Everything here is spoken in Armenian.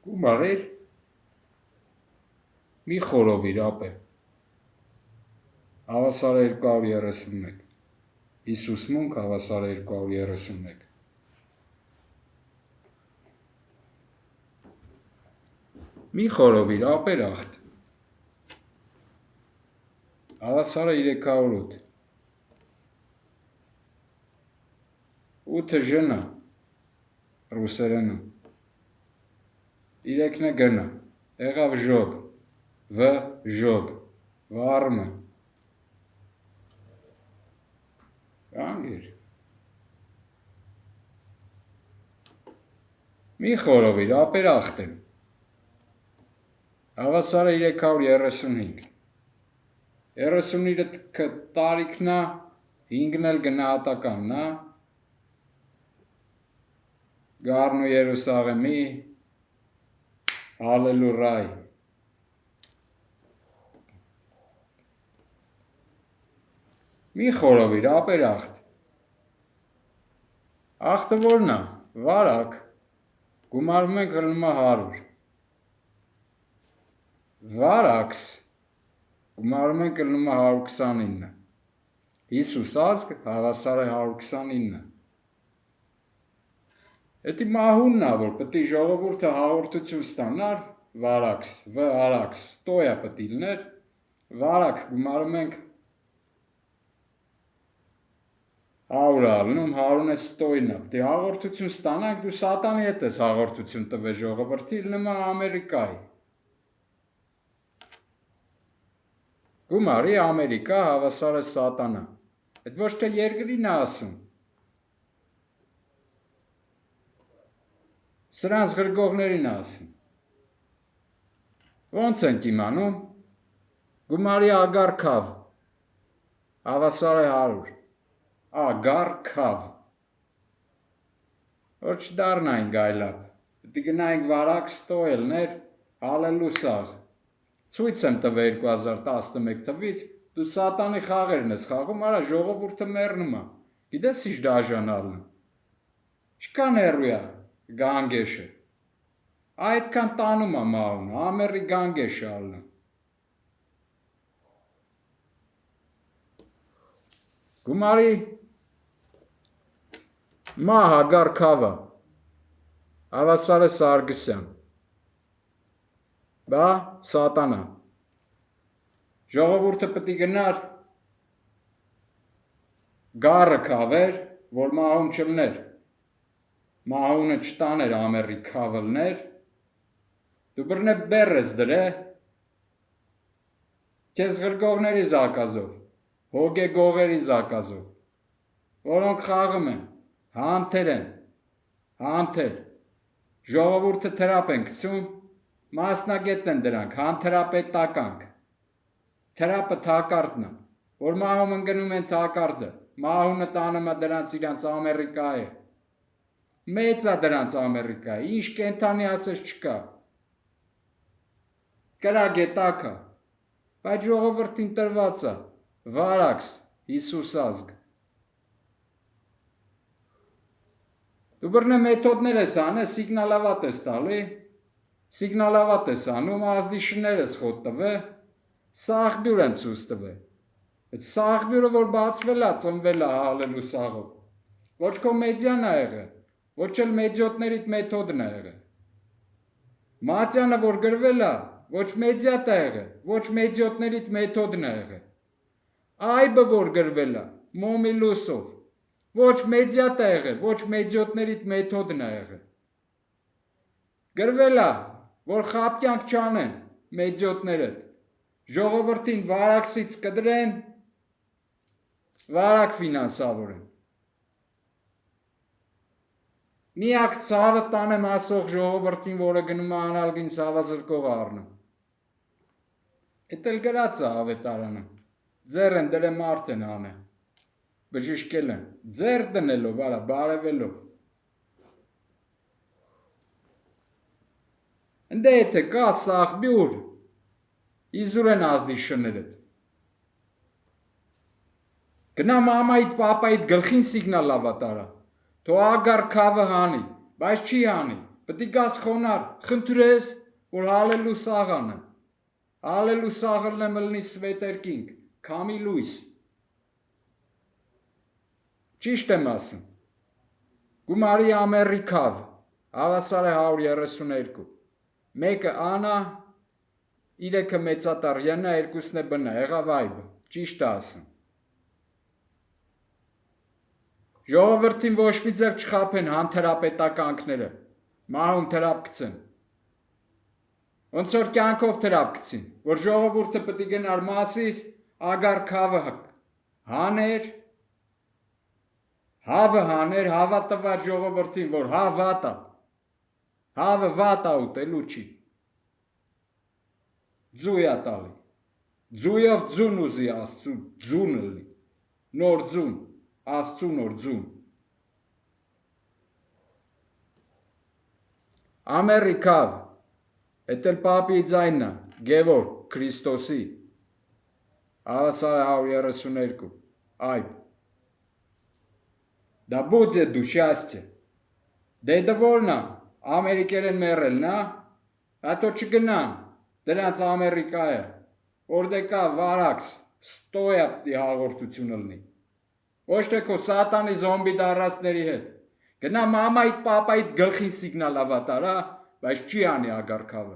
Գումարեր մի խորովիր ապե, հավասար 231, Հիսուս մունք հավասար 231, մի խորովիր ապեր աղթ, հավասարը 308, 8-ը ժնը, ռուսերենը, 3-ն գնը, եղավ ժոգ, վ ժոգ, վարմը, անգիր, մի խորովիր ապեր աղթեմ, հավասարը 335, 39 տարիքն է, 5-ն էլ գնահատականն է, Գառն ու Երուսաղեմի, հալելուրայ, մի խորովիր ապեր աղթ, աղթը որն է, վարակ, գումարում ենք հլնում է 100, վարակս, գումարում ենք հլնում է 129, Հիսուս ազգ հավասար է 129, Էդի մահունն է, որ պտի ժողովուրդը հաղորդություն ստանար, վարակս, վ արակս, ստոյա պտի լներ, վարակ գումարում ենք 100 ալնում, 100-ն է ստոյն է, պտի հաղորդություն ստանանք, դու սատանի հետ ես հաղորդություն տվե ժողովրդի, լնում է Ամերիկայի, գումարի Ամերիկա հավասար է սատանա, էդ ոչ թե երկրին է ասում, Սրանց գրգողներին ասում, ոնց ենք իմանում, գումարի ագար կավ, հավասար է 100, ագար կավ, որ չդարնային գայլապ, պտի գնայինք վարակ ստոյելներ, հալելուսաղ, ցույց եմ տվե 2011 թվից, դու սատանի խաղերն ես խաղում, արա ժողովուրդը մեռնում է, գիտես ինչ դաժանալն, չկան հեռույա, գանգեշը, այդքան տանում է մահունը, ամերի գանգեշը ալնում, գումարի մահ ագար կավը, հավասար է Սարգսյան, բա սատանա, ժողովուրդը պտի գնար, գառը կավեր, որ մահուն չլներ, մահունը չտաներ ամերի կավլներ, դու բրնե բեր ես դրե, կեզ գրգողների զակազով, հոգեգողերի զակազով, որոնք խաղում են, հանթեր են, հանթեր, ժողովուրդը թրապ են գցում, մասնագետ են դրանք, հանթրապետականք, թրապը թակարդն է, որ մահում ընգնում են թակարդը, մահունը տանում է դրանց իրանց Ամերիկա է, մեծ է դրանց Ամերիկայի, ինչ կենթանի ասես չկա, կրագետակա, բայց ժողովրդին տրված է, վարակս, Հիսուս ազգ, դու բրնե մեթոդներ ես անը, սիգնալավատ ես տալի, սիգնալավատ ես անում, ազդի շներ ես խոտ տվե, սաղբյուր եմ ծուս տվե, այդ սաղբյուրը որ բացվել է, ծնվել է հալելու սաղով, ոչ քո մեդյան է եղը, ոչ էլ մեդյոտներիտ մեթոդն է եղը, մատյանը որ գրվել է, ոչ մեդյատ է եղը, ոչ մեդյոտներիտ մեթոդն է եղը, այբը որ գրվել է, մոմիլուսով, ոչ մեդյատ է եղը, ոչ մեդյոտներիտ մեթոդն է եղը, գրվել է, որ խապկյանք չանեն մեդյոտներըտ, ժողովրդին վարակսից կդրեն, վարակ ֆինանսավորեն, միակ ցավը տանեմ ասող ժողովրդին, որը գնում է անալգին ցավազրկող առնում, էդ էլ գրած է ավետարանը, ձեր են դրե մարդ են անը, բժիշկել են, ձեր դնելով, արա, բարևելով, ընդ է եթե կա սաղբյուր, իզուր են ազդի շներըտ, գնա մամայիդ, պապայիդ գլխին սիգնալ ավատարա, թո ագար կավը հանի, բայց չի հանի, պետք է գաս խոնար, խնդրես, որ հալելու սաղանը, հալելու սաղըլն եմ ըլնի սվետերկինք, կամի լույս, ճիշտ եմ ասում, գումարի ամերիկավ, հավասար է 132, մեկը անա, իրեքը մեծատար յենա, երկուսն է բնա, եղավ այբը, ճիշտ է ասում, ժողովրդին ոչ մի ձև չխապեն հանթերապետականքները, մահուն թրապ գցեն, ոնց որ կյանքով թրապ գցին, որ ժողովուրդը պետք է գնար մասիս, ագար քավը հաներ, հավը հաներ, հավա տվար ժողովրդին, որ հավատա, հավը վատա ուտելու չի, ձույա տալի, ձույով ձուն ուզի աստծու, ձուն ըլի, նոր ձուն, աստծու նոր ձուն, ամերիկավ, էտ էլ պապի ձայնա, Գևորգ Քրիստոսի, հավասար է 132, այբ, դա բուձ է դու շյաստյը, դե դվորնա, ամերիկերեն մերել նա, հատո չգնան, դրանց ամերիկա է,որդեկա վարաքս, ստոյա պտի հաղորդություն ըլնի, ոչ թե քո սատանի զոմբի դարասների հետ, գնա մամայիդ պապայիդ գլխին սիգնալ ավատարա, բայց չի անի ագարքավը,